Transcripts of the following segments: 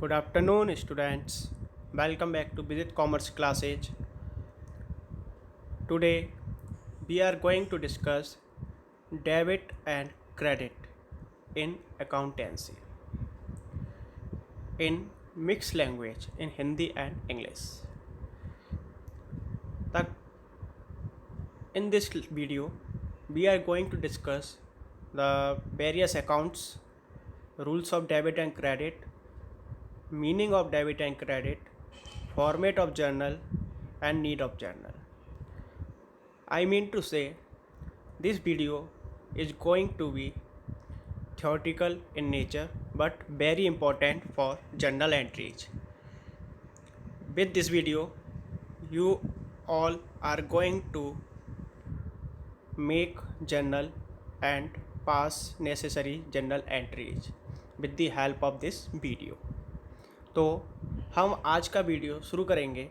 Good afternoon, students. Welcome back to Visit Commerce classes. Today, we are going to discuss debit and credit in accountancy in mixed language in Hindi and English. The, in this video, we are going to discuss the various accounts, rules of debit and credit, meaning of debit and credit, format of journal, and need of journal. I mean to say, this video is going to be theoretical in nature but very important for journal entries. With this video, you all are going to make journal and pass necessary journal entries with the help of this video. तो हम आज का video शुरू करेंगे।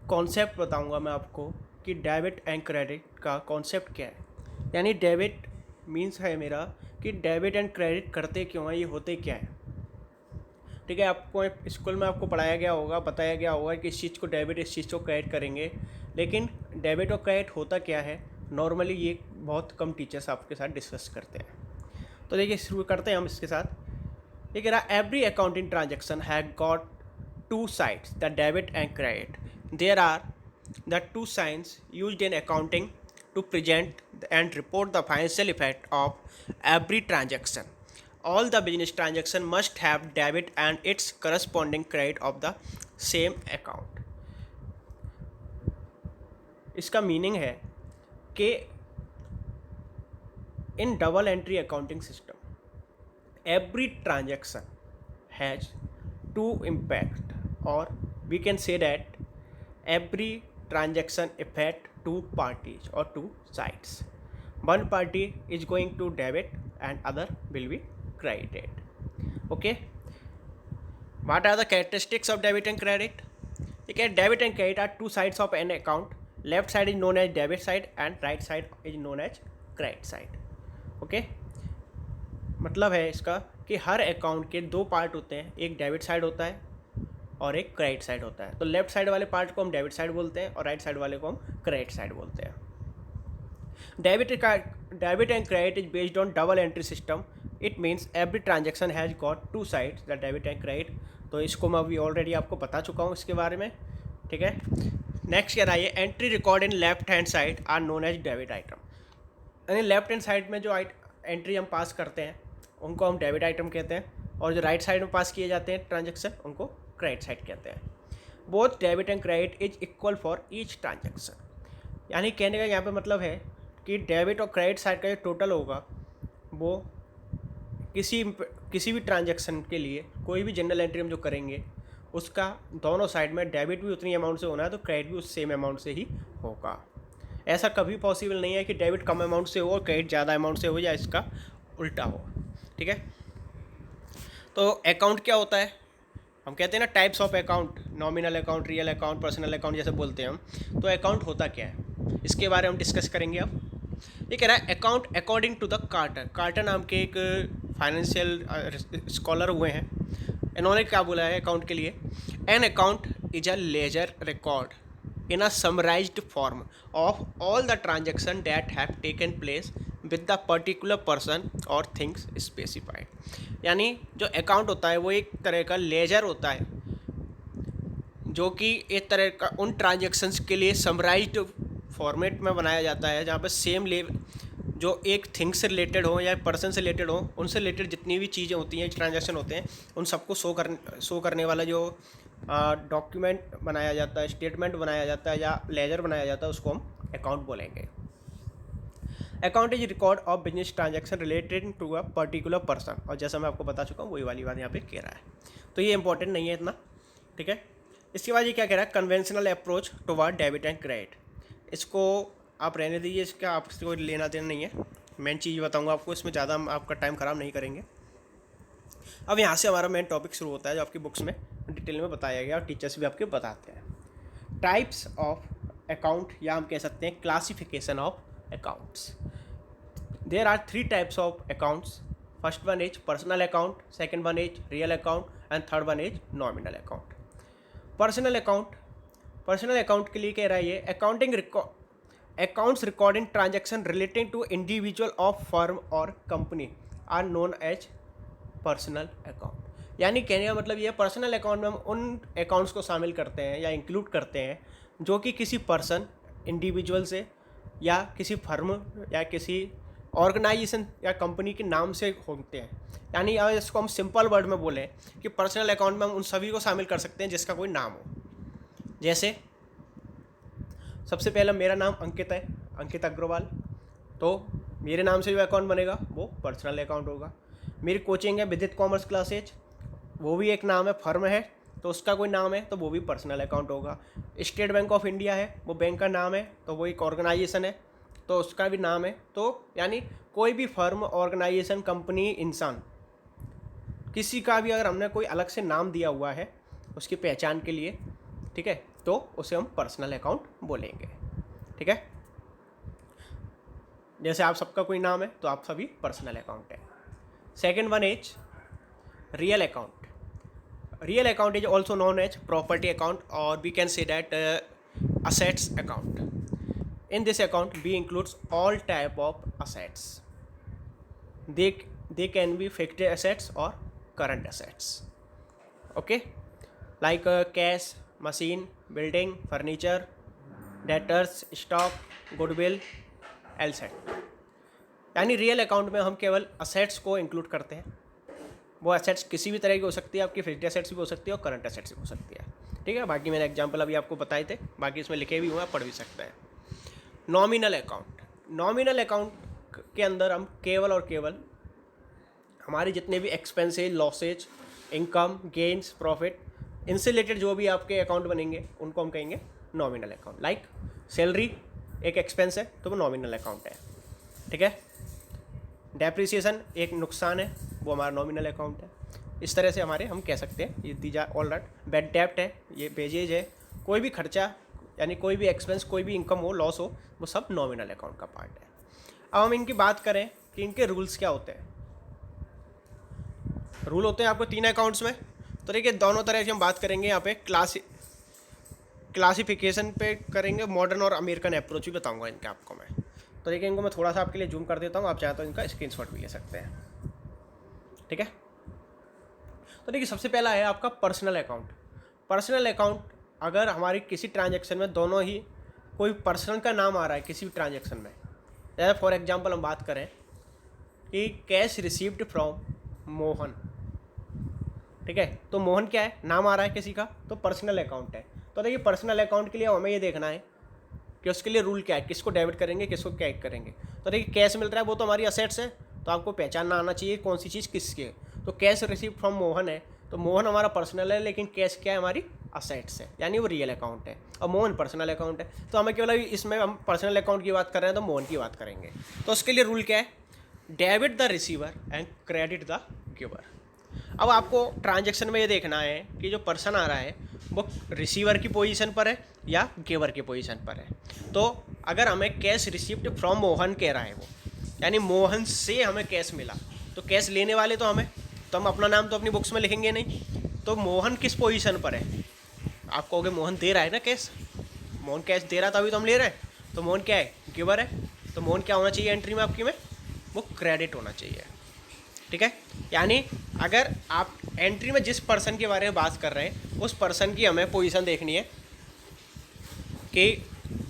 Concept बताऊंगा मैं आपको कि डेबिट एंड क्रेडिट का कॉन्सेप्ट क्या है। यानी डेबिट मीन्स है मेरा कि डेबिट एंड क्रेडिट करते क्यों हैं, ये होते क्या है। ठीक है, आपको स्कूल में आपको पढ़ाया गया होगा, बताया गया होगा कि इस चीज़ को डेबिट, इस चीज़ को क्रेडिट करेंगे, लेकिन डेबिट और क्रेडिट होता क्या है नॉर्मली ये बहुत कम टीचर्स आपके साथ डिस्कस करते हैं। तो देखिए शुरू करते हैं हम इसके साथ। ये कह रहा every accounting transaction have got two sides, the debit and credit. There are the two signs used in accounting to present and report the financial effect of every transaction. All the business transaction must have debit and its corresponding credit of the same account. इसका meaning है कि in double entry accounting system every transaction has two impact, or we can say that every transaction affect two parties or two sides. One party is going to debit and other will be credited. Okay, what are the characteristics of debit and credit? Okay, debit and credit are two sides of an account. Left side is known as debit side and right side is known as credit side. Okay, मतलब है इसका कि हर account के दो part होते हैं, एक debit side होता है और एक क्रेडिट साइड होता है। तो लेफ्ट साइड वाले पार्ट को हम डेबिट साइड बोलते हैं और राइट साइड वाले को हम क्रेडिट साइड बोलते हैं। Debit and credit is based on double entry system. It means every transaction has got two sides, the debit and credit. तो इसको मैं अभी ऑलरेडी आपको बता चुका हूँ इसके बारे में. ठीक है, नेक्स्ट कह रहा है entry record in left hand side are known as debit item. यानी लेफ्ट हैंड साइड में जो एंट्री हम पास करते हैं उनको हम डेबिट आइटम कहते हैं, और जो राइट साइड में पास किए जाते हैं ट्रांजेक्शन उनको क्रेडिट साइड कहते हैं. Both debit and credit is equal for each transaction. यानी कहने का यहाँ पे मतलब है कि डेबिट और क्रेडिट साइड का जो टोटल होगा वो किसी भी ट्रांजेक्शन के लिए कोई भी जनरल एंट्री हम जो करेंगे उसका दोनों साइड में डेबिट भी उतनी अमाउंट से होना है तो क्रेडिट भी उस सेम अमाउंट से ही होगा. ऐसा कभी पॉसिबल नहीं है कि डेबिट कम अमाउंट से हो और क्रेडिट ज़्यादा अमाउंट से हो या इसका उल्टा हो. ठीक है, तो अकाउंट क्या होता है? हम कहते हैं ना types of account, nominal account, real account, personal account जैसे बोलते हैं हम. तो अकाउंट होता क्या है इसके बारे में हम डिस्कस करेंगे अब. ये कह रहा है account according to the Carter. Carter नाम के एक फाइनेंशियल स्कॉलर हुए हैं, इन्होंने क्या बोला है अकाउंट के लिए? An account is a ledger record in a summarized form of all the transaction that have taken place with the particular person or things specified. यानी जो अकाउंट होता है वो एक तरह का लेजर होता है जो कि एक तरह का उन ट्रांजेक्शन्स के लिए समराइज्ड फॉर्मेट में बनाया जाता है जहाँ पर सेम जो एक थिंग से रिलेटेड हो या पर्सन से रिलेटेड हो, उनसे रिलेटेड जितनी भी चीज़ें होती हैं, ट्रांजेक्शन होते हैं, उन सबको शो करने वाला जो डॉक्यूमेंट बनाया जाता है, स्टेटमेंट बनाया जाता है या लेजर बनाया जाता है, उसको हम अकाउंट बोलेंगे. Account is record of business transaction related to a particular person. और जैसा मैं आपको बता चुका हूँ वही वाली बात यहाँ पे कह रहा है, तो ये इंपॉर्टेंट नहीं है इतना. ठीक है, इसके बाद ये क्या कह रहा है? Conventional approach toward debit and credit. इसको आप रहने दीजिए, इसका आपसे कोई लेना देना नहीं है. मेन चीज़ बताऊँगा आपको, इसमें ज़्यादा हम आपका टाइम ख़राब नहीं करेंगे. अब यहाँ से हमारा मेन टॉपिक शुरू होता है जो आपकी बुक्स में डिटेल में बताया गया और टीचर्स भी आपके बताते हैं. टाइप्स ऑफ अकाउंट, या हम कह सकते हैं classification of accounts. There are three types of accounts. First one is personal account, second one is real account and third one is nominal account. Personal account के लिए कह रहा है ये accounts recording transaction relating to individual of firm और company are known as personal account. यानी कहने का मतलब ये पर्सनल अकाउंट में हम उन अकाउंट्स को शामिल करते हैं या इंक्लूड करते हैं जो कि किसी पर्सन, इंडिविजुअल से या किसी फर्म या किसी ऑर्गेनाइजेशन या कंपनी के नाम से होते हैं। यानी अगर इसको हम सिंपल वर्ड में बोलें कि पर्सनल अकाउंट में हम उन सभी को शामिल कर सकते हैं जिसका कोई नाम हो। जैसे सबसे पहला मेरा नाम अंकित है, अंकित अग्रवाल, तो मेरे नाम से जो अकाउंट बनेगा वो पर्सनल अकाउंट होगा। मेरी कोचिंग है विदित कॉमर्स क्लासेज, वो भी एक नाम है, फर्म है तो उसका कोई नाम है तो वो भी पर्सनल अकाउंट होगा। स्टेट बैंक ऑफ इंडिया है, वो बैंक का नाम है तो वो एक ऑर्गेनाइजेशन है तो उसका भी नाम है। तो यानी कोई भी फर्म, ऑर्गेनाइजेशन, कंपनी, इंसान, किसी का भी अगर हमने कोई अलग से नाम दिया हुआ है उसकी पहचान के लिए, ठीक है, तो उसे हम पर्सनल अकाउंट बोलेंगे। ठीक है, जैसे आप सबका कोई नाम है तो आप सभी पर्सनल अकाउंट है। Second one is real account. Real account is also known as property account और we can say that assets account. In this account we includes all type of assets. They can be fixed assets or current assets. Okay, like cash, machine, building, furniture, debtors, stock, goodwill, etc. यानी real account में हम केवल assets को include करते हैं। वो assets किसी भी तरह की हो सकती है, आपकी फिक्स्ड असेट्स भी हो सकती है और करंट असेट्स भी हो सकती है। ठीक है, बाकी मैंने एग्जांपल अभी आपको बताए थे, बाकी इसमें लिखे भी हुए हैं, पढ़ भी सकते हैं। Nominal account. नॉमिनल अकाउंट के अंदर हम केवल और केवल हमारे जितने भी expenses, losses, income, gains, profit, इनसे रिलेटेड जो भी आपके अकाउंट बनेंगे उनको हम कहेंगे नॉमिनल अकाउंट। लाइक सैलरी एक एक्सपेंस है तो वो नॉमिनल अकाउंट है। ठीक है, डेप्रिसिएशन एक नुकसान है, वो हमारा नॉमिनल अकाउंट है। इस तरह से हमारे हम कह सकते हैं ये these are all right. Bad डेप्ट है, ये वेजेज है, कोई भी खर्चा यानी कोई भी एक्सपेंस, कोई भी इनकम हो, लॉस हो, वो सब नॉमिनल अकाउंट का पार्ट है। अब हम इनकी बात करें कि इनके रूल्स क्या होते हैं। रूल होते हैं आपको 3 अकाउंट्स में। तो देखिए दोनों तरह से हम बात करेंगे यहाँ पे, क्लासिफिकेशन पे करेंगे, मॉडर्न और अमेरिकन अप्रोच भी बताऊँगा इनके आपको मैं। तो देखिए इनको मैं थोड़ा सा आपके लिए जूम कर देता हूँ, आप चाहें तो इनका स्क्रीनशॉट भी ले सकते हैं। ठीक है, तो देखिए सबसे पहला है आपका पर्सनल अकाउंट। पर्सनल अकाउंट अगर हमारी किसी ट्रांजैक्शन में दोनों ही कोई पर्सन का नाम आ रहा है किसी भी ट्रांजैक्शन में, जैसे फॉर एग्जांपल हम बात करें कि कैश रिसीव्ड फ्रॉम मोहन। ठीक है, तो मोहन क्या है, नाम आ रहा है किसी का, तो पर्सनल अकाउंट है। तो देखिए पर्सनल अकाउंट के लिए हमें ये देखना है कि उसके लिए रूल क्या है, किसको डेबिट करेंगे, किसको क्रेडिट करेंगे। तो देखिए कैश मिल रहा है वो तो हमारी असेट्स है, तो आपको पहचानना आना चाहिए कौन सी चीज़ किसकी है। तो कैश रिसीव फ्रॉम मोहन है तो मोहन हमारा पर्सनल है, लेकिन कैश क्या है, हमारी असेट्स है, यानी वो रियल अकाउंट है, और मोहन पर्सनल अकाउंट है। तो हमें केवल इसमें हम पर्सनल अकाउंट की बात कर रहे हैं तो मोहन की बात करेंगे। तो उसके लिए रूल क्या है, debit the receiver and credit the giver. अब आपको ट्रांजेक्शन में ये देखना है कि जो पर्सन आ रहा है वो रिसीवर की पोजीशन पर है या गिवर की पोजीशन पर है। तो अगर हमें कैश रिसीव्ड फ्रॉम मोहन कह रहा है वो, यानी मोहन से हमें कैश मिला, तो कैश लेने वाले तो हमें, तो हम अपना नाम तो अपनी बुक्स में लिखेंगे नहीं। तो मोहन किस पोजीशन पर है, आप कहोगे मोहन दे रहा है ना कैश, मोहन कैश दे रहा तभी तो हम ले रहे हैं, तो मोहन क्या है, गिवर है। तो मोहन क्या होना चाहिए एंट्री में आपकी में, वो क्रेडिट होना चाहिए। ठीक है, यानी अगर आप एंट्री में जिस पर्सन के बारे में बात कर रहे हैं उस पर्सन की हमें पोजीशन देखनी है कि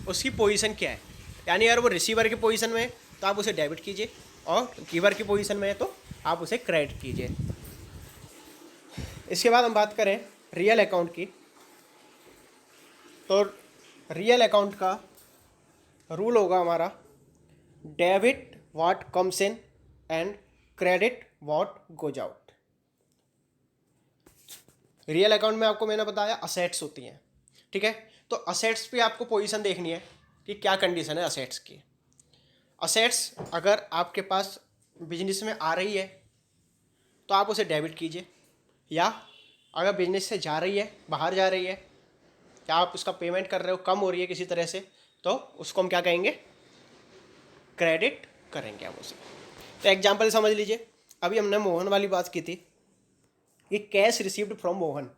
उसकी पोजीशन क्या है। यानी अगर वो रिसीवर की पोजीशन में है तो आप उसे डेबिट कीजिए, और गिवर की पोजीशन में है तो आप उसे क्रेडिट कीजिए। इसके बाद हम बात करें रियल अकाउंट की। तो रियल अकाउंट का रूल होगा हमारा debit what comes in and credit what goes out. Real account में आपको मैंने बताया असेट्स होती हैं। ठीक है, तो असेट्स पे आपको पोजीशन देखनी है कि क्या कंडीशन है असेट्स की। असेट्स अगर आपके पास बिजनेस में आ रही है तो आप उसे डेबिट कीजिए, या अगर बिजनेस से जा रही है, बाहर जा रही है, या आप उसका पेमेंट कर रहे हो, कम हो रही है किसी तरह से, तो उसको हम क्या कहेंगे, क्रेडिट करेंगे आप उसे। तो एग्जांपल समझ लीजिए, अभी हमने मोहन वाली बात की थी कि कैश रिसीव्ड फ्रॉम मोहन,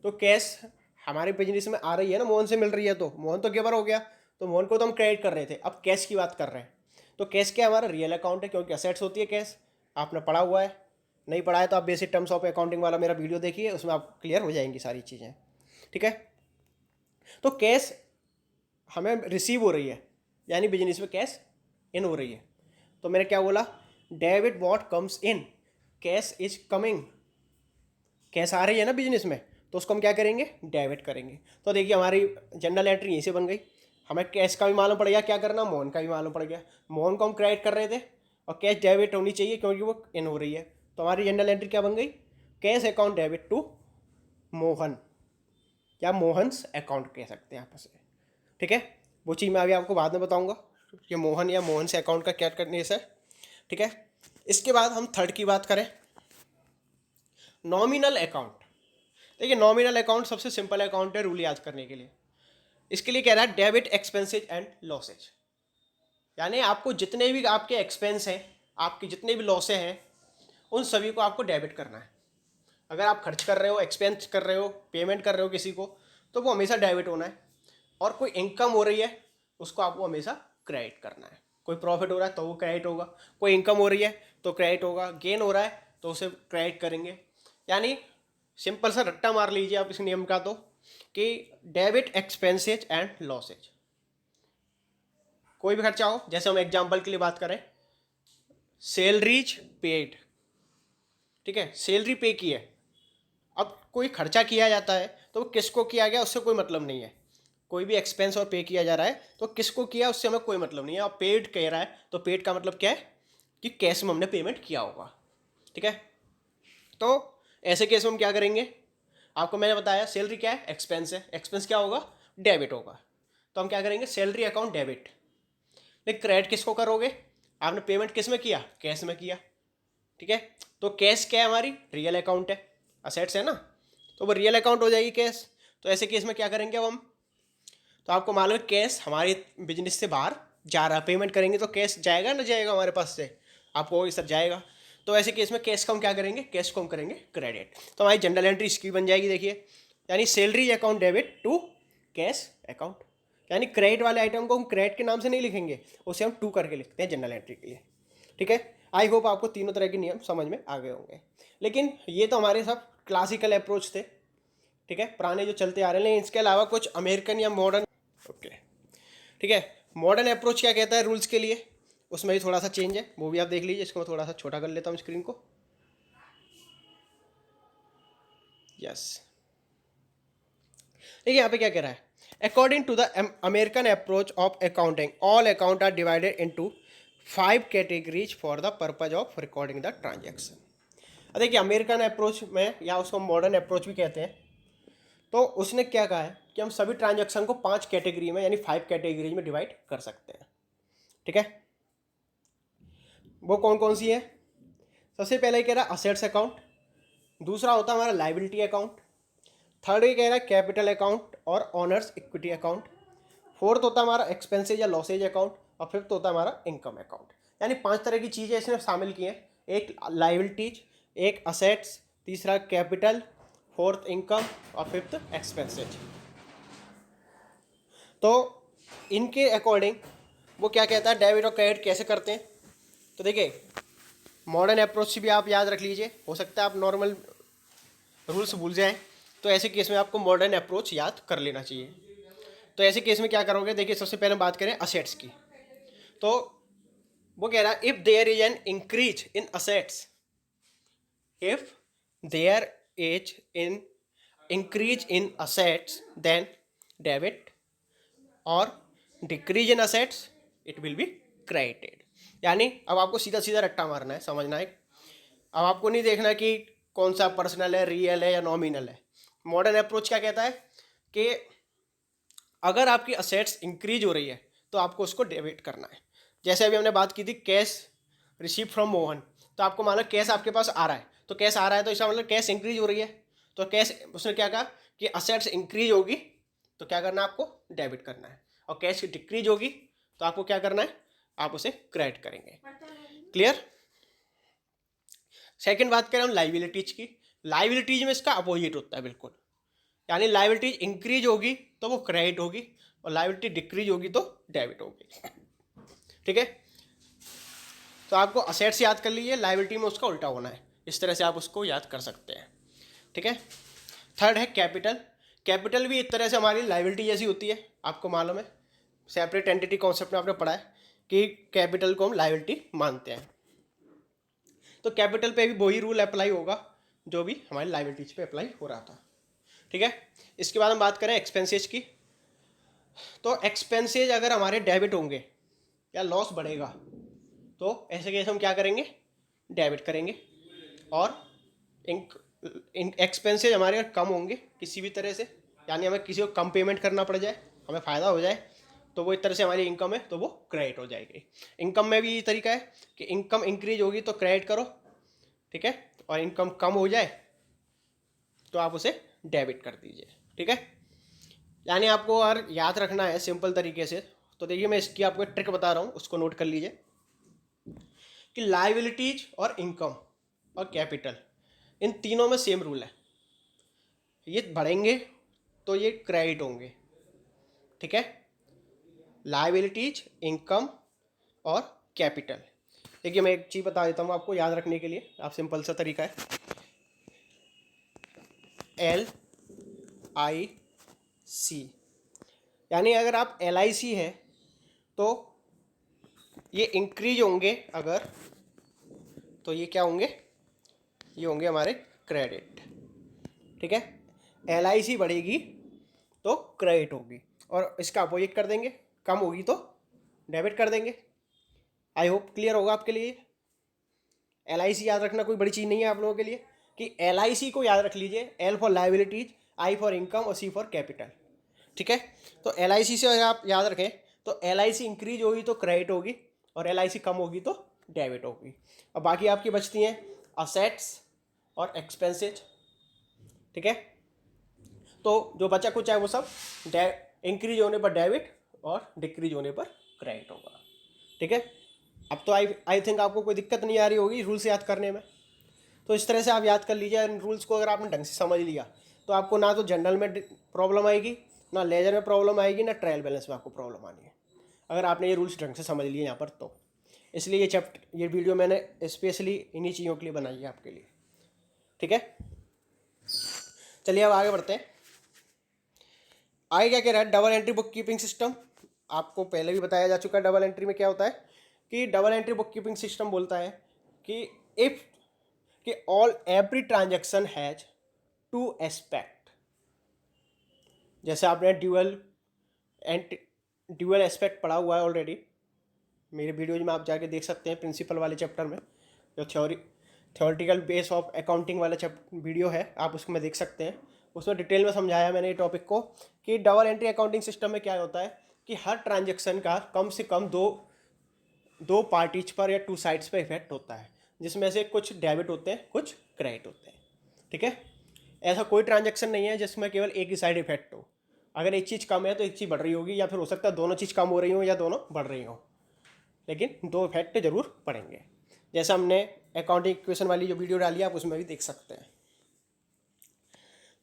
तो कैश हमारे बिजनेस में आ रही है ना, मोहन से मिल रही है, तो मोहन तो गिवर हो गया, तो मोहन को तो हम क्रेडिट कर रहे थे। अब कैश की बात कर रहे हैं, तो कैश क्या हमारा रियल अकाउंट है, क्योंकि असेट्स होती है कैश। आपने पढ़ा हुआ है, नहीं पढ़ा है तो आप बेसिक टर्म्स ऑफ अकाउंटिंग वाला मेरा वीडियो देखिए, उसमें आप क्लियर हो जाएंगी सारी चीज़ें। ठीक है, तो कैश हमें रिसीव हो रही है, यानी बिजनेस में कैश इन हो रही है। तो मैंने क्या बोला, debit what comes in, cash is coming, cash आ रही है ना बिजनेस में, तो उसको हम क्या करेंगे, डेबिट करेंगे। तो देखिए हमारी जनरल एंट्री यहीं से बन गई। हमें कैश का भी मालूम पड़ गया क्या करना, मोहन का भी मालूम पड़ गया। मोहन को हम क्रेडिट कर रहे थे और कैश डेबिट होनी चाहिए क्योंकि वो इन हो रही है। तो हमारी जनरल एंट्री क्या बन गई, cash account debit to Mohan, या मोहन्स अकाउंट कह सकते हैं आपस में। ठीक है, वो चीज़ मैं अभी आपको बाद में बताऊंगा कि मोहन या मोहन से अकाउंट का क्या करने से। ठीक है, इसके बाद हम थर्ड की बात करें, नॉमिनल अकाउंट। देखिए नॉमिनल अकाउंट सबसे सिंपल अकाउंट है रूल याद करने के लिए। इसके लिए कह रहा है डेबिट एक्सपेंसेज एंड लॉसेज, यानी आपको जितने भी आपके एक्सपेंस हैं, आपके जितने भी लॉसें हैं, उन सभी को आपको डेबिट करना है। अगर आप खर्च कर रहे हो, एक्सपेंस कर रहे हो, पेमेंट कर रहे हो किसी को, तो वो हमेशा डेबिट होना है। और कोई इनकम हो रही है उसको आपको हमेशा क्रेडिट करना है। कोई प्रॉफिट हो रहा है तो वो क्रेडिट होगा, कोई इनकम हो रही है तो क्रेडिट होगा, गेन हो रहा है तो उसे क्रेडिट करेंगे। यानी सिंपल सा रट्टा मार लीजिए आप इस नियम का, तो कि डेबिट एक्सपेंसेज एंड लॉसेज, कोई भी खर्चा हो, जैसे हम एग्जांपल के लिए बात करें, सैलरीज पेड, ठीक है, सैलरी पे की है। अब कोई खर्चा किया जाता है तो वो किसको किया गया उससे कोई मतलब नहीं है। कोई भी एक्सपेंस और पे किया जा रहा है तो किसको किया उससे हमें कोई मतलब नहीं है। और पेड कह रहा है तो पेड का मतलब क्या है कि कैश में हमने पेमेंट किया होगा। ठीक है, तो ऐसे केस में हम क्या करेंगे, आपको मैंने बताया सैलरी क्या है, एक्सपेंस है, एक्सपेंस क्या होगा, डेबिट होगा। तो हम क्या करेंगे, सैलरी अकाउंट डेबिट। लेकिन क्रेडिट किसको करोगे, आपने पेमेंट किस में किया, कैश में किया। ठीक है, तो कैश क्या है, हमारी रियल अकाउंट है, असेट्स है ना, तो वो रियल अकाउंट हो जाएगी कैश। तो ऐसे केस में क्या करेंगे अब हम, तो आपको मालूम है कैश हमारे बिजनेस से बाहर जा रहा है, पेमेंट करेंगे तो कैश जाएगा ना जाएगा हमारे पास से, आपको सर जाएगा। तो ऐसे केस में कैश को हम क्या करेंगे, कैश को हम करेंगे क्रेडिट। तो हमारी जनरल एंट्री इसकी बन जाएगी, देखिए, यानी salary account debit to cash account, यानी क्रेडिट वाले आइटम को हम क्रेडिट के नाम से नहीं लिखेंगे, उसे हम टू करके लिखते हैं जनरल एंट्री के लिए। ठीक है, आई होप आपको तीनों तरह के नियम समझ में आ गए होंगे। लेकिन ये तो हमारे सब क्लासिकल अप्रोच थे, ठीक है, पुराने जो चलते आ रहे हैं। लेकिन इसके अलावा कुछ अमेरिकन या मॉडर्न, ओके, ठीक है, मॉडर्न अप्रोच क्या कहता है रूल्स के लिए, उसमें भी थोड़ा सा चेंज है, वो भी आप देख लीजिए। इसको मैं थोड़ा सा छोटा कर लेता हूँ स्क्रीन को, यस। देखिए यहाँ पे क्या कह रहा है, according to the American approach of accounting all account are divided into 5 categories for the purpose of recording the transaction. देखिए अमेरिकन अप्रोच में, या उसको मॉडर्न अप्रोच भी कहते हैं, तो उसने क्या कहा है कि हम सभी ट्रांजेक्शन को 5 कैटेगरी में, यानी 5 कैटेगरीज में डिवाइड कर सकते हैं। ठीक है, वो कौन कौन सी है, सबसे पहले कह रहा है असेट्स अकाउंट, दूसरा होता है हमारा लाइबिलिटी अकाउंट, थर्ड ये कह रहा है कैपिटल अकाउंट और ऑनर्स इक्विटी अकाउंट, फोर्थ होता है हमारा एक्सपेंसेज या लॉसेज अकाउंट, और फिफ्थ होता है हमारा इनकम अकाउंट। यानी 5 तरह की चीज़ें इसने शामिल की हैं, एक लाइबिलिटीज, एक असेट्स, तीसरा कैपिटल, फोर्थ इनकम और फिफ्थ एक्सपेंसेज। तो इनके अकॉर्डिंग वो क्या कहता है डेबिट और क्रेडिट कैसे करते हैं। तो देखिए मॉडर्न अप्रोच से भी आप याद रख लीजिए, हो सकता है आप नॉर्मल रूल्स भूल जाएं, तो ऐसे केस में आपको मॉडर्न अप्रोच याद कर लेना चाहिए। तो ऐसे केस में क्या करोगे, देखिए सबसे पहले बात करें असेट्स की, तो वो कह रहा है if there is an increase in assets, if there is in increase in assets then debit, और decrease in assets it will be credited. यानी अब आपको सीधा सीधा रट्टा मारना है, समझना है। अब आपको नहीं देखना कि कौन सा पर्सनल है, रियल है या नॉमिनल है। मॉडर्न अप्रोच क्या कहता है कि अगर आपकी असेट्स इंक्रीज हो रही है तो आपको उसको डेबिट करना है। जैसे अभी हमने बात की थी कैश रिसीव फ्रॉम मोहन, तो आपको मानो कैश आपके पास आ रहा है, तो कैश आ रहा है तो इसका मतलब कैश इंक्रीज हो रही है, तो कैश उसने क्या कहा कि असेट्स इंक्रीज होगी तो क्या करना है, आपको डेबिट करना है, और कैश डिक्रीज होगी तो आपको क्या करना है, आप उसे क्रेडिट करेंगे। क्लियर। सेकंड बात करें हम लाइबिलिटीज की, लाइबिलिटीज में इसका अपोजिट होता है बिल्कुल, यानी लाइबिलिटीज इंक्रीज होगी तो वो क्रेडिट होगी और लाइबिलिटी डिक्रीज होगी तो डेबिट होगी। ठीक है, तो आपको असेट्स याद कर लीजिए, लाइबिलिटी में उसका उल्टा होना है, इस तरह से आप उसको याद कर सकते हैं। ठीक है, थर्ड है कैपिटल। कैपिटल भी एक तरह से हमारी लाइबिलिटी जैसी होती है, आपको मालूम है, सेपरेट एंटिटी कॉन्सेप्ट में आपने पढ़ा है कि कैपिटल को हम लाइबिलिटी मानते हैं। तो कैपिटल पे भी वही रूल अप्लाई होगा जो भी हमारी लाइबिलिटीज पे अप्लाई हो रहा था। ठीक है, इसके बाद हम बात करें एक्सपेंसेस की। तो एक्सपेंसेज अगर हमारे डेबिट होंगे या लॉस बढ़ेगा तो ऐसे केस हम क्या करेंगे, डेबिट करेंगे। और एक्सपेंसेज हमारे अगर कम होंगे किसी भी तरह से, यानी हमें किसी को कम पेमेंट करना पड़ जाए, हमें फ़ायदा हो जाए, तो वो एक तरह से हमारी इनकम है तो वो क्रेडिट हो जाएगी। इनकम में भी ये तरीका है कि इनकम इंक्रीज होगी तो क्रेडिट करो, ठीक है, और इनकम कम हो जाए तो आप उसे डेबिट कर दीजिए। ठीक है, यानी आपको अगर याद रखना है सिंपल तरीके से, तो देखिए मैं इसकी आपको ट्रिक बता रहा हूँ, उसको नोट कर लीजिए कि लाइबिलिटीज और इनकम और कैपिटल, इन तीनों में सेम रूल है, ये बढ़ेंगे तो ये क्रेडिट होंगे। ठीक है, लाइबिलिटीज, इनकम और कैपिटल। देखिए मैं एक चीज़ बता देता हूँ आपको याद रखने के लिए, आप सिंपल सा तरीका है, LIC, यानी अगर आप LIC है तो ये इंक्रीज होंगे अगर, तो ये क्या होंगे, ये होंगे हमारे क्रेडिट। ठीक है, LIC बढ़ेगी तो क्रेडिट होगी और इसका अपोजिट कर देंगे, कम होगी तो डेबिट कर देंगे। आई होप क्लियर होगा आपके लिए। LIC याद रखना कोई बड़ी चीज़ नहीं है आप लोगों के लिए, कि LIC को याद रख लीजिए, L for liabilities, I for income और C फॉर कैपिटल। ठीक है, तो LIC से अगर आप याद रखें तो LIC इंक्रीज होगी तो क्रेडिट होगी और LIC कम होगी तो डेबिट होगी। और बाकी आपकी बचती हैं असेट्स और एक्सपेंसेज। ठीक है, तो जो बचा कुछ है वो सब इंक्रीज होने पर डेबिट और डिक्रीज होने पर क्रेडिट होगा। ठीक है, अब तो आई थिंक आपको कोई दिक्कत नहीं आ रही होगी रूल्स याद करने में। तो इस तरह से आप याद कर लीजिए इन रूल्स को, अगर आपने ढंग से समझ लिया तो आपको ना तो जनरल में प्रॉब्लम आएगी, ना लेजर में प्रॉब्लम आएगी, ना ट्रायल बैलेंस में आपको प्रॉब्लम आनी है, अगर आपने ये रूल्स ढंग से समझ लिए यहाँ पर तो। इसलिए ये वीडियो मैंने स्पेशली इन्हीं चीज़ों के लिए बनाई है आपके लिए। ठीक है, चलिए अब आगे बढ़ते हैं। आगे क्या कह रहा है, double entry book keeping system. आपको पहले भी बताया जा चुका है डबल एंट्री में क्या होता है, कि double entry book keeping system बोलता है कि इफ़ कि all every transaction has to aspect. जैसे आपने ड्यूअल एस्पेक्ट पढ़ा हुआ है ऑलरेडी, मेरे वीडियोज में आप जाके देख सकते हैं, प्रिंसिपल वाले चैप्टर में जो थ्योरेटिकल बेस ऑफ अकाउंटिंग वाला वीडियो है, आप उसको में देख सकते हैं, उसमें डिटेल में समझाया मैंने ये टॉपिक को, कि डबल एंट्री अकाउंटिंग सिस्टम में क्या होता है कि हर ट्रांजैक्शन का कम से कम दो पार्टीज पर या टू साइड्स पर इफेक्ट होता है, जिसमें से कुछ डेबिट होते हैं, कुछ क्रेडिट होते हैं। ठीक है, ऐसा कोई ट्रांजैक्शन नहीं है जिसमें केवल एक ही साइड इफेक्ट हो। अगर एक चीज़ कम है तो एक चीज़ बढ़ रही होगी, या फिर हो सकता है दोनों चीज़ कम हो रही हो या दोनों बढ़ रही हो, लेकिन दो इफेक्ट जरूर पड़ेंगे। जैसा हमने अकाउंटिंग इक्वेशन वाली जो वीडियो डाली है आप उसमें भी देख सकते हैं।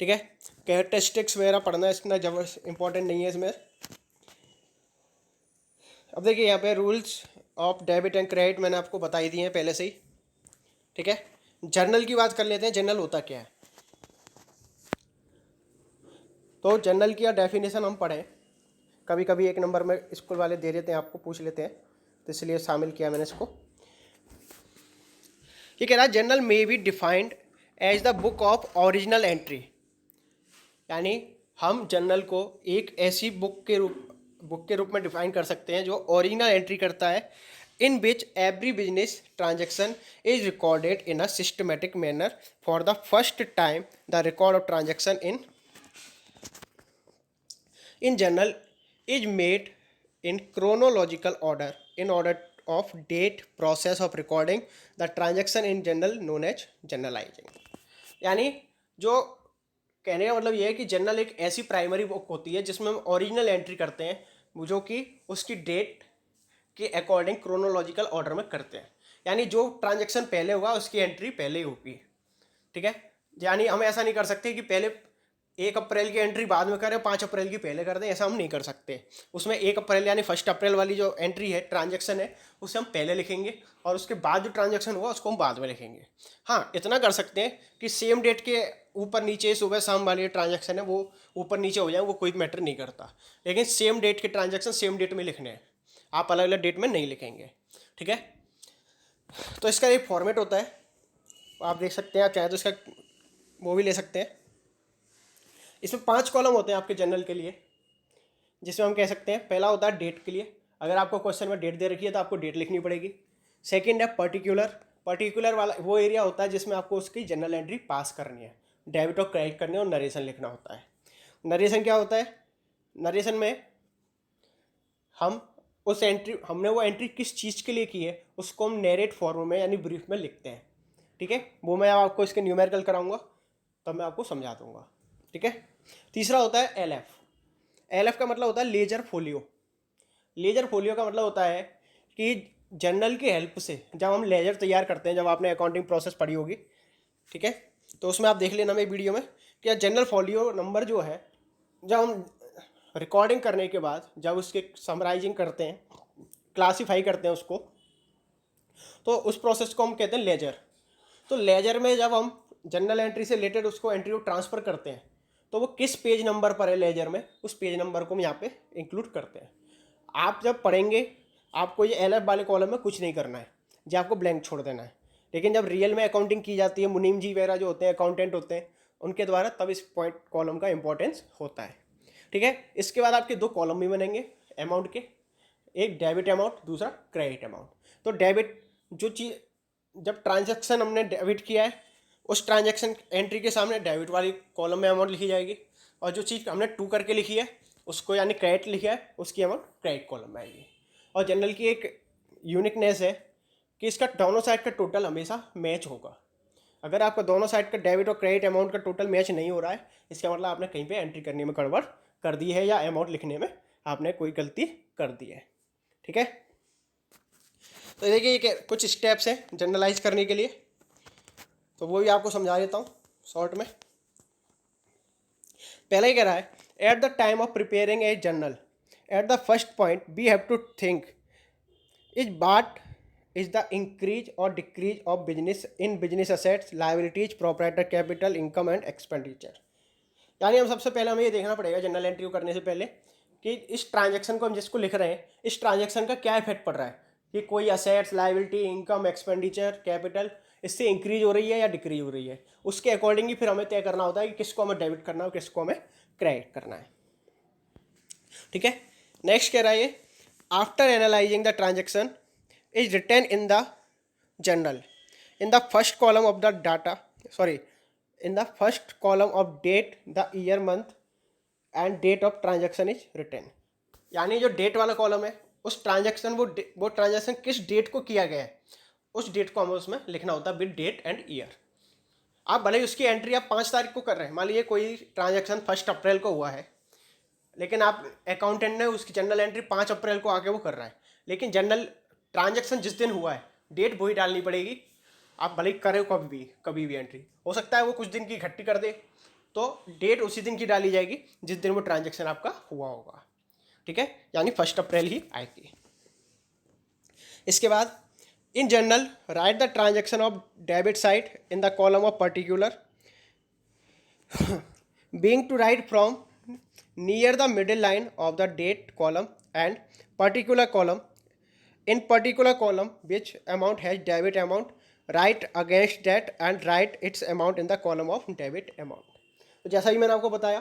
ठीक है, कैरेक्टरिस्टिक्स वगैरह पढ़ना इतना जबरदस्त इंपॉर्टेंट नहीं है इसमें। अब देखिए यहाँ पे rules of debit and credit मैंने आपको बता ही दिए हैं पहले से ही। ठीक है, जर्नल की बात कर लेते हैं, जर्नल होता क्या है। तो जर्नल की डेफिनेशन हम पढ़ें, कभी कभी एक नंबर में स्कूल वाले दे देते हैं, आपको पूछ लेते हैं, तो इसलिए शामिल किया मैंने इसको। ये कह रहा है journal may be defined as the book of original entry, यानी हम जर्नल को एक ऐसी बुक के रूप में डिफाइन कर सकते हैं जो ओरिजिनल एंट्री करता है, in which every business transaction is recorded in a systematic manner for the first time. The record of transaction in journal is made in chronological order in order of date process of recording the transaction in journal known as journalizing। यानी जो कहने का मतलब ये है कि journal एक ऐसी प्राइमरी बुक होती है जिसमें हम ओरिजिनल एंट्री करते हैं, जो कि उसकी डेट के अकॉर्डिंग क्रोनोलॉजिकल ऑर्डर में करते हैं। यानी जो ट्रांजेक्शन पहले होगा उसकी एंट्री पहले ही होगी, ठीक है। यानी हम ऐसा नहीं कर सकते कि पहले 1 अप्रैल की एंट्री बाद में करें, 5 अप्रैल की पहले कर दें, ऐसा हम नहीं कर सकते। उसमें 1 अप्रैल यानी 1 अप्रैल वाली जो एंट्री है, ट्रांजेक्शन है, उसे हम पहले लिखेंगे और उसके बाद जो ट्रांजेक्शन हुआ उसको हम बाद में लिखेंगे। हाँ, इतना कर सकते हैं कि सेम डेट के ऊपर नीचे सुबह शाम वाली ट्रांजेक्शन है वो ऊपर नीचे हो जाए, वो कोई मैटर नहीं करता, लेकिन सेम डेट के ट्रांजेक्शन सेम डेट में लिखने हैं, आप अलग अलग डेट में नहीं लिखेंगे, ठीक है। तो इसका एक फॉर्मेट होता है, आप देख सकते हैं, आप चाहे तो इसका वो भी ले सकते हैं। इसमें 5 कॉलम होते हैं आपके जनरल के लिए, जिसमें हम कह सकते हैं पहला होता है डेट के लिए, अगर आपको क्वेश्चन में डेट दे रखी है तो आपको डेट लिखनी पड़ेगी। सेकंड है पर्टिकुलर, पर्टिकुलर वाला वो एरिया होता है जिसमें आपको उसकी जनरल एंट्री पास करनी है, डेबिट और क्रेडिट करनी है और नरेशन लिखना होता है। नरेशन क्या होता है? नरेशन में हम उस एंट्री, हमने वो एंट्री किस चीज़ के लिए की है उसको हम नैरेट फॉर्म में यानी ब्रीफ में लिखते हैं, ठीक है। वो मैं आपको इसके न्यूमेरिकल कराऊंगा तब मैं आपको समझा दूंगा, ठीक है। तीसरा होता है एलएफ। एलएफ का मतलब होता है लेजर फोलियो। लेजर फोलियो का मतलब होता है कि जर्नल की हेल्प से जब हम लेजर तैयार करते हैं, जब आपने अकाउंटिंग प्रोसेस पढ़ी होगी, ठीक है, तो उसमें आप देख लेना मेरी वीडियो में कि जनरल फोलियो नंबर जो है, जब हम रिकॉर्डिंग करने के बाद जब उसके समराइजिंग करते हैं, क्लासीफाई करते हैं उसको, तो उस प्रोसेस को हम कहते हैं लेजर। तो लेजर में जब हम जनरल एंट्री से रिलेटेड उसको एंट्री को ट्रांसफ़र करते हैं तो वो किस पेज नंबर पर है लेजर में, उस पेज नंबर को हम यहाँ पे इंक्लूड करते हैं। आप जब पढ़ेंगे आपको ये एलएफ वाले कॉलम में कुछ नहीं करना है, जो आपको ब्लैंक छोड़ देना है, लेकिन जब रियल में अकाउंटिंग की जाती है, मुनीम जी वगैरह जो होते हैं अकाउंटेंट होते हैं उनके द्वारा, तब इस पॉइंट कॉलम का इंपॉर्टेंस होता है, ठीक है। इसके बाद आपके 2 कॉलम भी बनेंगे अमाउंट के, एक डेबिट अमाउंट, दूसरा क्रेडिट अमाउंट। तो डेबिट जो चीज़, जब ट्रांजैक्शन हमने डेबिट किया है उस ट्रांजैक्शन एंट्री के सामने डेबिट वाली कॉलम में अमाउंट लिखी जाएगी, और जो चीज़ हमने 2 करके लिखी है उसको यानी क्रेडिट लिखा है उसकी अमाउंट क्रेडिट कॉलम में आएगी। और जनरल की एक यूनिकनेस है कि इसका दोनों साइड का टोटल हमेशा मैच होगा। अगर आपका दोनों साइड का डेबिट और क्रेडिट अमाउंट का टोटल मैच नहीं हो रहा है, इसका मतलब आपने कहीं पे एंट्री करने में गड़बड़ कर दी है या अमाउंट लिखने में आपने कोई गलती कर दी है, ठीक है। तो देखिए ये कुछ स्टेप्स हैं जनरलाइज करने के लिए, तो वो भी आपको समझा देता हूँ शॉर्ट में। पहले ही कह रहा है, at the time of preparing a journal at the first point we have to think is what is the increase or decrease of business in business assets, liabilities, proprietor capital, income and expenditure. यानी हम सबसे पहले हमें ये देखना पड़ेगा general entry करने से पहले कि इस ट्रांजैक्शन को हम जिसको लिख रहे हैं इस ट्रांजैक्शन का क्या इफेक्ट पड़ रहा है, कि कोई assets, liability, income, expenditure, capital इससे इंक्रीज हो रही है या डिक्रीज हो रही है। उसके अकॉर्डिंग ही फिर हमें तय करना होता है कि किसको हमें डेबिट करना है और किसको हमें क्रेडिट करना है, ठीक है। नेक्स्ट कह रहा है, after analysing the transaction is written in the journal in the first column of the data, sorry, in the first column of date, the year, month and date of transaction is written। यानी जो date वाला column है उस transaction वो transaction किस date को किया गया है उस डेट को हमें उसमें लिखना होता है विद डेट एंड ईयर। आप भले ही उसकी एंट्री आप 5 तारीख को कर रहे हैं, मान लीजिए कोई ट्रांजैक्शन 1 अप्रैल को हुआ है, लेकिन आप अकाउंटेंट ने उसकी जनरल एंट्री 5 अप्रैल को आके वो कर रहा है, लेकिन जनरल ट्रांजैक्शन जिस दिन हुआ है डेट वही डालनी पड़ेगी। आप भले करें कभी भी एंट्री, हो सकता है वो कुछ दिन की इकट्ठी कर दे, तो डेट उसी दिन की डाली जाएगी जिस दिन वो ट्रांजैक्शन आपका हुआ होगा, ठीक है, यानी 1 अप्रैल ही आएगी। इसके बाद in journal write the transaction of debit side in the column of particular being to write from near the middle line of the date column and particular column, in particular column which amount has debit amount write against date and write its amount in the column of debit amount. तो जैसा ही मैंने आपको बताया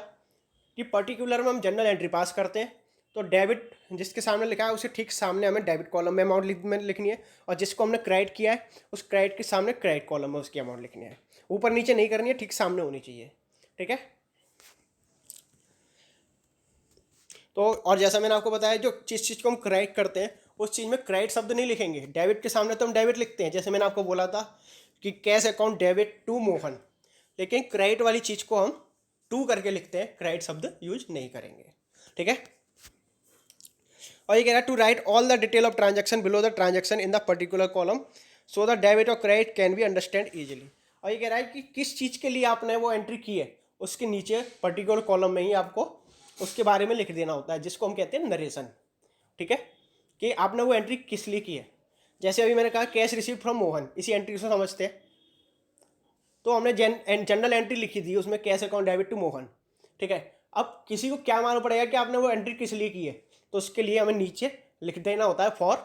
कि particular में हम general entry पास करते हैं, तो डेबिट जिसके सामने लिखा है उसे ठीक सामने हमें डेबिट कॉलम में अमाउंट लिखनी है, और जिसको हमने क्रेडिट किया है उस क्रेडिट के सामने क्रेडिट कॉलम में उसकी अमाउंट लिखनी है, ऊपर नीचे नहीं करनी है, ठीक सामने होनी चाहिए, ठीक है। तो और जैसा मैंने आपको बताया जो जिस चीज़ को हम क्रेडिट करते हैं उस चीज़ में क्रेडिट शब्द नहीं लिखेंगे, डेबिट के सामने तो हम डेबिट लिखते हैं, जैसे मैंने आपको बोला था कि cash account debit to Mohan, लेकिन क्रेडिट वाली चीज़ को हम टू करके लिखते हैं, क्रेडिट शब्द यूज नहीं करेंगे, ठीक है। और ये कह रहा है to write all the detail of transaction below the transaction in the particular column, so the debit और credit can be understand easily. और ये कह रहा है कि किस चीज़ के लिए आपने वो एंट्री की है उसके नीचे पर्टिकुलर कॉलम में ही आपको उसके बारे में लिख देना होता है, जिसको हम कहते हैं नरेशन। ठीक है, कि आपने वो एंट्री किस लिए की है। जैसे अभी मैंने कहा कैश रिसीव फ्रॉम मोहन, इसी एंट्री से समझते हैं। तो हमने जनरल एंट्री लिखी थी, उसमें cash account debit to Mohan. ठीक है, अब किसी को क्या मालूम पड़ेगा कि आपने वो एंट्री किस लिए की है, तो उसके लिए हमें नीचे लिख देना होता है for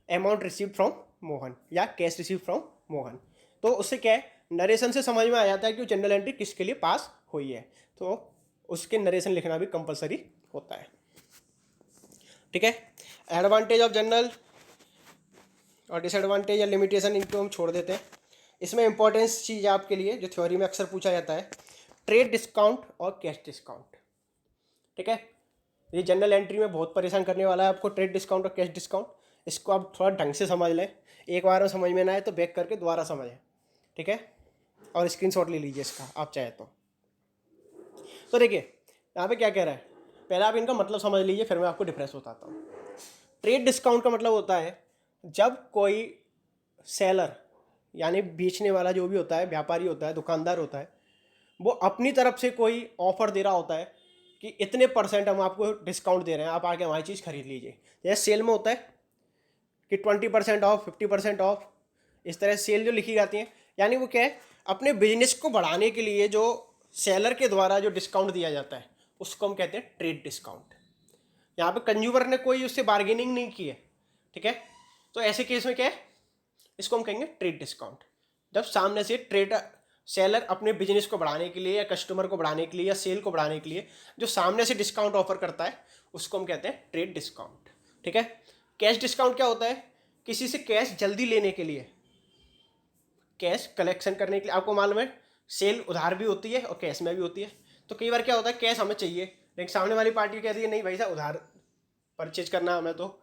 amount receive from Mohan या कैश रिसीव फ्रॉम मोहन। तो उससे क्या है, नरेशन से समझ में आ जाता है कि वो जनरल एंट्री किसके लिए पास हुई है, तो उसके नरेशन लिखना भी कंपलसरी होता है। ठीक है, एडवांटेज ऑफ जनरल और डिसएडवांटेज या लिमिटेशन इनको हम छोड़ देते हैं। इसमें इंपॉर्टेंस चीज़ आपके लिए जो थ्योरी में अक्सर पूछा जाता है, ट्रेड डिस्काउंट और कैश डिस्काउंट। ठीक है, ये जनरल एंट्री में बहुत परेशान करने वाला है आपको, ट्रेड डिस्काउंट और कैश डिस्काउंट। इसको आप थोड़ा ढंग से समझ लें, एक बार में समझ में ना आए तो बैक करके दोबारा समझें। ठीक है, और स्क्रीनशॉट ले लीजिए इसका आप चाहे तो देखिए यहाँ पे क्या कह रहा है, पहले आप इनका मतलब समझ लीजिए, फिर मैं आपको डिफरेंस बताता हूँ। ट्रेड डिस्काउंट का मतलब होता है जब कोई सेलर यानी बेचने वाला जो भी होता है, व्यापारी होता है, दुकानदार होता है, वो अपनी तरफ से कोई ऑफर दे रहा होता है कि इतने % हम आपको डिस्काउंट दे रहे हैं, आप आके हमारी चीज़ खरीद लीजिए। जैसे सेल में होता है कि 20% ऑफ, 50% ऑफ, इस तरह सेल जो लिखी जाती है, यानी वो क्या है, अपने बिजनेस को बढ़ाने के लिए जो सेलर के द्वारा जो डिस्काउंट दिया जाता है उसको हम कहते हैं ट्रेड डिस्काउंट। यहाँ पे कंज्यूमर ने कोई उससे बार्गेनिंग नहीं की है। ठीक है, तो ऐसे केस में क्या है, इसको हम कहेंगे ट्रेड डिस्काउंट। जब सामने से ट्रेड सेलर अपने बिजनेस को बढ़ाने के लिए या कस्टमर को बढ़ाने के लिए या सेल को बढ़ाने के लिए जो सामने से डिस्काउंट ऑफर करता है उसको हम कहते हैं ट्रेड डिस्काउंट। ठीक है, कैश डिस्काउंट क्या होता है, किसी से कैश जल्दी लेने के लिए, कैश कलेक्शन करने के लिए। आपको मालूम है सेल उधार भी होती है और कैश में भी होती है। तो कई बार क्या होता है, कैश हमें चाहिए लेकिन सामने वाली पार्टी कहती है नहीं भाई साहब उधार परचेज करना है हमें, तो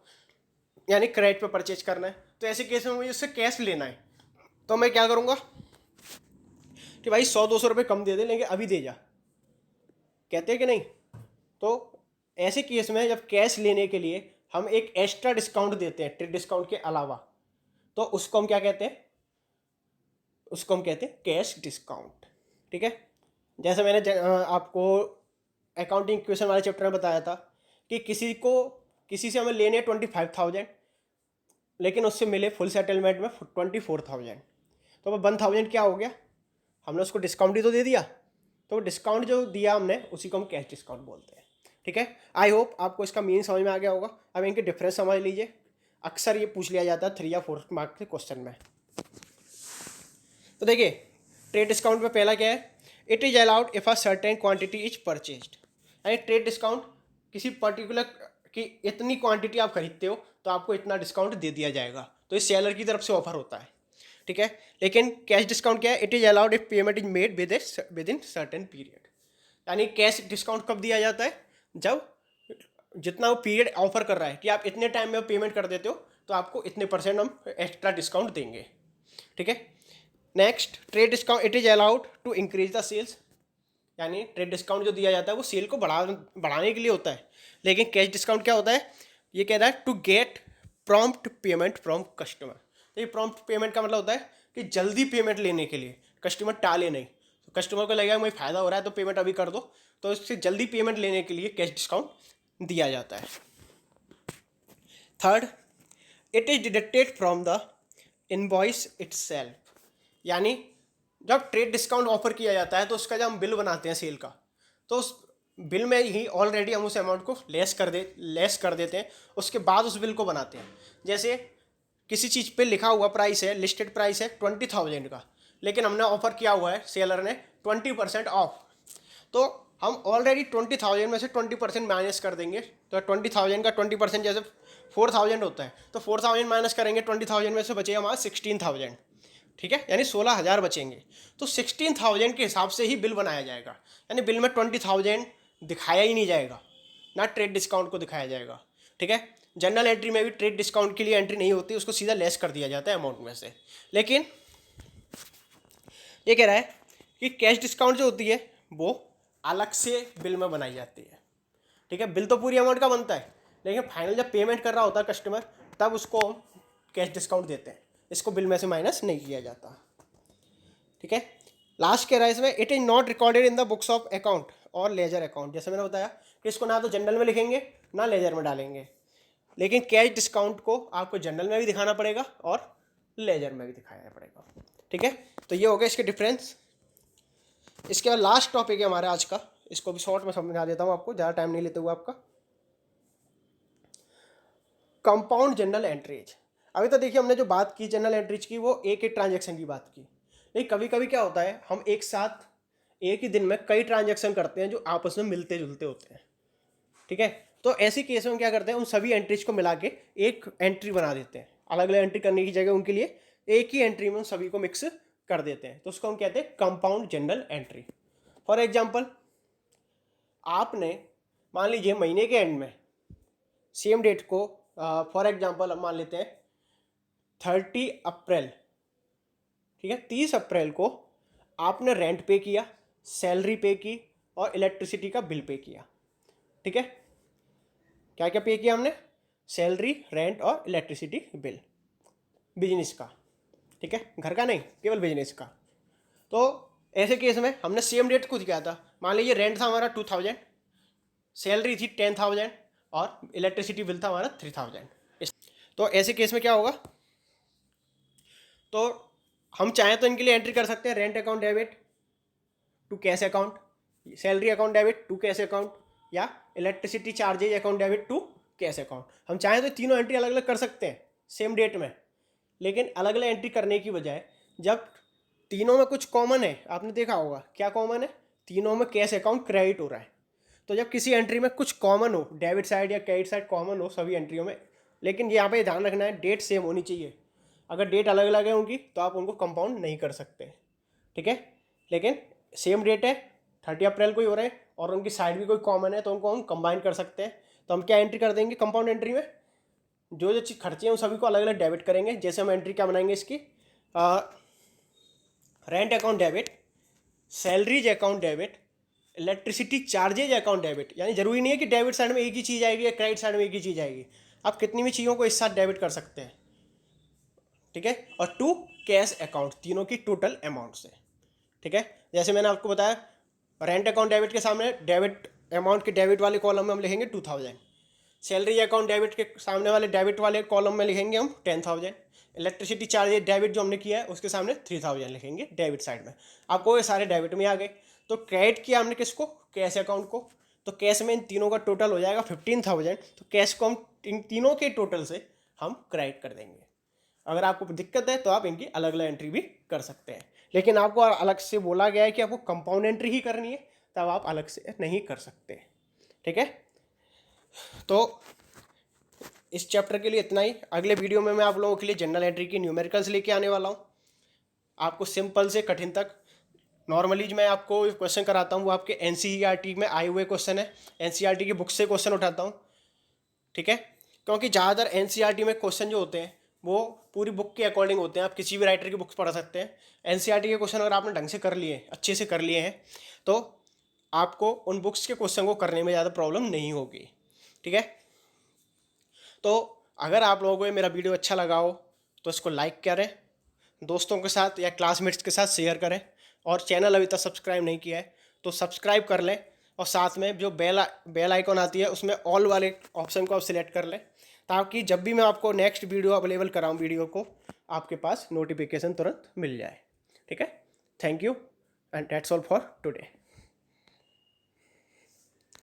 यानी क्रेडिट पे परचेज करना है। तो ऐसे केस में मुझे उससे कैश लेना है, तो मैं क्या करूँगा कि भाई 100-200 रुपये कम दे दे लेकिन अभी दे जा, कहते हैं कि नहीं। तो ऐसे केस में जब कैश लेने के लिए हम एक एक्स्ट्रा डिस्काउंट देते हैं ट्रेड डिस्काउंट के अलावा, तो उसको हम क्या कहते हैं, उसको हम कहते हैं कैश डिस्काउंट। ठीक है, जैसे मैंने आपको अकाउंटिंग इक्वेशन वाले चैप्टर में बताया था कि किसी से हमें लेने 25,000 लेकिन उससे मिले फुल सेटलमेंट में 24,000, तो वो 1,000 क्या हो गया, हमने उसको डिस्काउंट ही तो दे दिया। तो डिस्काउंट जो दिया हमने उसी को हम कैश डिस्काउंट बोलते हैं। ठीक है, आई होप आपको इसका मीनिंग समझ में आ गया होगा। अब इनके डिफरेंस समझ लीजिए, अक्सर ये पूछ लिया जाता है 3 या 4 मार्क के क्वेश्चन में। तो देखिए ट्रेड डिस्काउंट में पहला क्या है, it is allowed if a certain quantity is purchased. यानी ट्रेड डिस्काउंट किसी पर्टिकुलर की इतनी क्वांटिटी आप खरीदते हो तो आपको इतना डिस्काउंट दे दिया जाएगा, तो इस सेलर की तरफ से ऑफर होता है। ठीक है, लेकिन कैश डिस्काउंट क्या है, it is allowed if payment is made with in certain period. यानी कैश डिस्काउंट कब दिया जाता है, जब जितना वो पीरियड ऑफर कर रहा है कि आप इतने टाइम में पेमेंट कर देते हो तो आपको इतने % हम एक्स्ट्रा डिस्काउंट देंगे। ठीक है, next trade discount, it is allowed to increase the sales. यानी ट्रेड डिस्काउंट जो दिया जाता है वो सेल को बढ़ाने के लिए होता है। लेकिन कैश डिस्काउंट क्या होता है, ये कह रहा है to get prompt payment from customer. तो ये प्रॉम्प्ट पेमेंट का मतलब होता है कि जल्दी पेमेंट लेने के लिए, कस्टमर टाले नहीं। तो कस्टमर को लगेगा मुझे फ़ायदा हो रहा है तो पेमेंट अभी कर दो, तो इससे जल्दी पेमेंट लेने के लिए कैश डिस्काउंट दिया जाता है। Third, it is deducted from the invoice itself. यानी जब ट्रेड डिस्काउंट ऑफर किया जाता है तो उसका जब हम बिल बनाते हैं सेल का, तो उस बिल में ही ऑलरेडी हम उस अमाउंट को लेस कर देते हैं, उसके बाद उस बिल को बनाते हैं। जैसे किसी चीज़ पे लिखा हुआ प्राइस है, लिस्टेड प्राइस है 20,000 का, लेकिन हमने ऑफर किया हुआ है सेलर ने 20% ऑफ, तो हम ऑलरेडी 20,000 में से 20% माइनस कर देंगे। तो 20,000 का 20% जैसे 4,000 होता है, तो 4,000 माइनस करेंगे 20,000 में से बचेगा हमारा 16,000। ठीक है, यानी 16,000 बचेंगे। तो 16,000 के हिसाब से ही बिल बनाया जाएगा, यानी बिल में 20,000 दिखाया ही नहीं जाएगा, ना ट्रेड डिस्काउंट को दिखाया जाएगा। ठीक है, जनरल एंट्री में भी ट्रेड डिस्काउंट के लिए एंट्री नहीं होती, उसको सीधा लेस कर दिया जाता है अमाउंट में से। लेकिन ये कह रहा है कि कैश डिस्काउंट जो होती है वो अलग से बिल में बनाई जाती है। ठीक है, बिल तो पूरी अमाउंट का बनता है, लेकिन फाइनल जब पेमेंट कर रहा होता है कस्टमर, तब उसको कैश डिस्काउंट देते हैं। इसको बिल में से माइनस नहीं किया जाता। ठीक है, लास्ट कह रहा है इसमें, it is not recorded in the books of account और लेजर अकाउंट। जैसे मैंने बताया कि इसको ना तो जनरल में लिखेंगे ना लेजर में डालेंगे, लेकिन कैश डिस्काउंट को आपको जनरल में भी दिखाना पड़ेगा और लेजर में भी दिखाना पड़ेगा। ठीक है, तो ये हो गया इसके डिफरेंस। इसके बाद लास्ट टॉपिक है हमारा आज का, इसको भी शॉर्ट में समझा देता हूँ आपको, ज़्यादा टाइम नहीं लेते हुए आपका। Compound general entries. अभी तो देखिए हमने जो बात की जनरल एंट्रीज की वो एक एक ट्रांजैक्शन की बात की, लेकिन कभी कभी क्या होता है हम एक साथ एक ही दिन में कई ट्रांजैक्शन करते हैं जो आपस में मिलते जुलते होते हैं। ठीक है, तो ऐसी केस में हम क्या करते हैं, उन सभी एंट्रीज को मिला के एक एंट्री बना देते हैं। अलग अलग एंट्री करने की जगह उनके लिए एक ही एंट्री में उन सभी को मिक्स कर देते हैं, तो उसको हम कहते हैं compound general entry. For example, आपने मान लीजिए महीने के एंड में सेम डेट को, फॉर एग्जाम्पल हम मान लेते हैं 30 अप्रैल, ठीक है, 30 अप्रैल को आपने रेंट पे किया, सैलरी पे की और इलेक्ट्रिसिटी का बिल पे किया। ठीक है, क्या क्या पे किया हमने, सैलरी, रेंट और इलेक्ट्रिसिटी बिल, बिजनेस का। ठीक है, घर का नहीं, केवल बिजनेस का। तो ऐसे केस में हमने सेम डेट को दिखाया था। मान लीजिए रेंट था हमारा 2000, सैलरी थी 10,000 और इलेक्ट्रिसिटी बिल था हमारा 3000। तो ऐसे केस में क्या होगा, तो हम चाहें तो इनके लिए एंट्री कर सकते हैं, rent account debit to cash account, salary account debit to cash account, या electricity charges account debit to cash account. हम चाहें तो तीनों एंट्री अलग अलग कर सकते हैं सेम डेट में, लेकिन अलग अलग एंट्री करने की बजाय जब तीनों में कुछ कॉमन है, आपने देखा होगा क्या कॉमन है, तीनों में कैश अकाउंट क्रेडिट हो रहा है। तो जब किसी एंट्री में कुछ कॉमन हो, डेबिट साइड या क्रेडिट साइड कॉमन हो सभी एंट्रियों में, लेकिन यहाँ पे ध्यान रखना है डेट सेम होनी चाहिए। अगर डेट अलग अलग है उनकी तो आप उनको कंपाउंड नहीं कर सकते। ठीक है, लेकिन सेम डेट है, 30 अप्रैल को ही हो रहे हैं और उनकी साइड भी कोई कॉमन है तो उनको हम कंबाइन कर सकते हैं। तो हम क्या एंट्री कर देंगे कंपाउंड एंट्री में, जो जो चीज़ खर्चे हैं उन सभी को अलग अलग डेबिट करेंगे। जैसे हम एंट्री क्या बनाएंगे इसकी, rent account debit, salaries account debit, electricity charges account debit. यानी जरूरी नहीं है कि डेबिट साइड में एक ही चीज़ आएगी या क्रेडिट साइड में एक ही चीज़ आएगी, आप कितनी भी चीज़ों को एक साथ डेबिट कर सकते हैं। ठीक है, और टू कैश अकाउंट, तीनों की टोटल अमाउंट से। ठीक है, जैसे मैंने आपको बताया रेंट अकाउंट डेबिट के सामने डेबिट अमाउंट के डेबिट वाले कॉलम में हम लिखेंगे 2000, सैलरी अकाउंट डेबिट के सामने वाले डेबिट वाले कॉलम में लिखेंगे हम 10,000, इलेक्ट्रिसिटी चार्जेज डेबिट जो हमने किया है उसके सामने 3000 लिखेंगे डेबिट साइड में। आपको ये सारे डेबिट में आ गए। तो क्रेडिट किया हमने किसको, कैश अकाउंट को, तो कैश में इन तीनों का टोटल हो जाएगा 15,000, तो कैश को हम इन तीनों के टोटल से हम क्रेडिट कर देंगे। अगर आपको दिक्कत है तो आप इनकी अलग अलग एंट्री भी कर सकते हैं, लेकिन आपको अलग से बोला गया है कि आपको कंपाउंड एंट्री ही करनी है, तब आप अलग से नहीं कर सकते। ठीक है, तो इस चैप्टर के लिए इतना ही। अगले वीडियो में मैं आप लोगों के लिए जनरल एंट्री की न्यूमेरिकल्स लेके आने वाला हूँ। आपको सिंपल से कठिन तक नॉर्मली मैं आपको क्वेश्चन कराता हूँ, वो आपके एनसीईआरटी में आए हुए क्वेश्चन है, एनसीईआरटी की बुक से क्वेश्चन उठाता हूँ। ठीक है, क्योंकि ज़्यादातर एनसीईआरटी में क्वेश्चन जो होते हैं वो पूरी बुक के अकॉर्डिंग होते हैं, आप किसी भी राइटर की बुक्स पढ़ सकते हैं। एनसीईआरटी के क्वेश्चन अगर आपने ढंग से कर लिए, अच्छे से कर लिए हैं, तो आपको उन बुक्स के क्वेश्चन को करने में ज़्यादा प्रॉब्लम नहीं होगी। ठीक है, तो अगर आप लोगों को ये मेरा वीडियो अच्छा लगा हो तो इसको लाइक करें, दोस्तों के साथ या क्लासमेट्स के साथ शेयर करें, और चैनल अभी तक सब्सक्राइब नहीं किया है तो सब्सक्राइब कर लें, और साथ में जो बेल आइकॉन आती है उसमें ऑल वाले ऑप्शन को आप सिलेक्ट कर लें, ताकि जब भी मैं आपको नेक्स्ट वीडियो अवेलेबल कराऊँ वीडियो को आपके पास नोटिफिकेशन तुरंत मिल जाए। ठीक है, thank you and that's all for today.